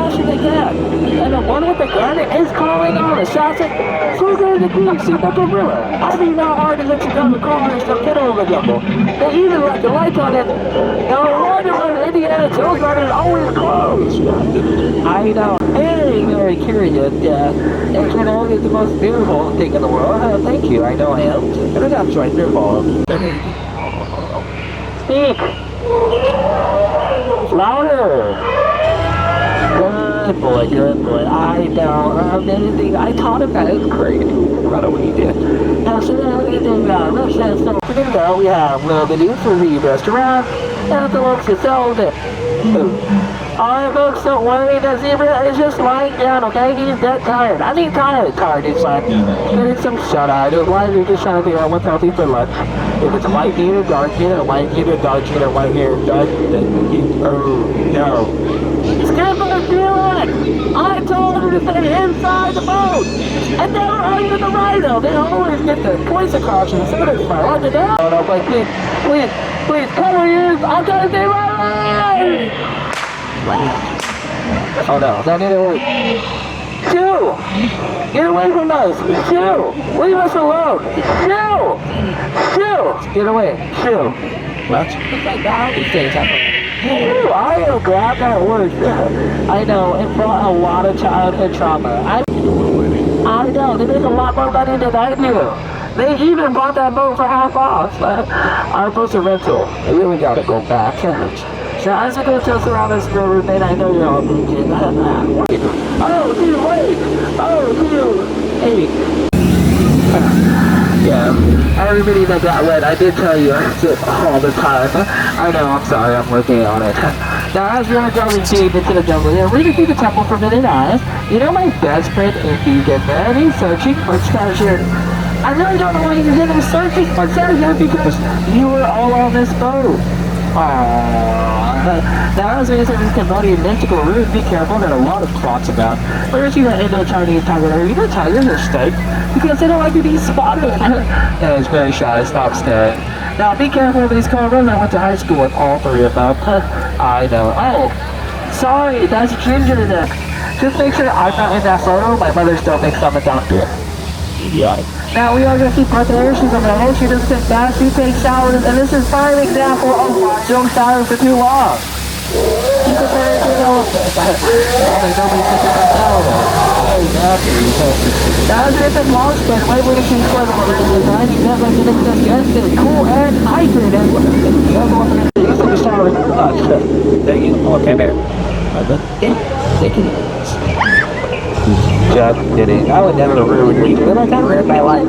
fast as they can. And the one with the gun is calling on assassin. So good to be super gorilla. I mean, how hard is it to come to corners to get over the jungle? They even left the lights on it. Now, wonder when Indiana Jones Garden is always closed. I know. Very, very curious. And you know, it's the most beautiful thing in the world. Thank you. I know I am. And it's actually your fault. Speak. Louder. Good boy, good boy. I know. Anything I taught him that is great. I don't know what he did. Now, so anything, let's just, so we're gonna go. We have a little bit for the restaurant. And the looks itself. Alright folks, don't worry, the zebra is just lying down, okay? He's dead tired. I mean tired is like getting some shut-eye. Why are you just trying to figure out what's healthy for lunch? If it's white meat or dark meat, or white meat or dark meat, or white meat or dark meat, oh no. Skip the feeling! I told her to stay inside the boat! And they were under the rhino! They always get the points across and so it's my what to do? Oh no, but please, cover yours! I'm trying to stay right! Oh no, that didn't work. Chew! Get away from us! Chew! Leave us alone! Chew! Chew! Get away! Chew! What? These things happen. Ooh, I am glad that worked. I know, it brought a lot of childhood trauma. I know, they make a lot more money than I do. They even bought that boat for half off. Our boat's a rental. They really gotta go back. So as we go just around this river, then I know you're all thinking, oh, dude, wait! Oh, dude! Hey! Yeah, everybody that got wet, I did tell you I sit all the time. I know, I'm sorry, I'm working on it. Now, as we're going deep into the jungle here, we're gonna see the temple for minute eyes. You know my best friend, if you get ready, searching for treasure. I really don't know why you're getting searching for treasure because you were all on this boat. Now as we enter this Cambodian mystical room, be careful, there are a lot of plots about. First you got Indo-Chinese tiger, you know tigers are snake because they don't like to be spotted. And it's very shy, stop staring. Now be careful of these cobras, I went to high school with all three of them. I know. Oh, sorry, that's Ginger Neck. Just make sure I'm not in that photo, my mother still thinks I'm a doctor. Yeah. Now we are going to keep preparations on the head. She doesn't take baths, she takes showers, and this is prime example of don't shower for too long. Keep preparing to know nobody thinks about shower. Now as it's a long spread, why would it be fun for the design? You have like an excess gas, it's cool and hydrated. You have one for the use of the shower. Thank you. Okay, there. Thank you. Just kidding. I would never ruin you. Like I ruined my life.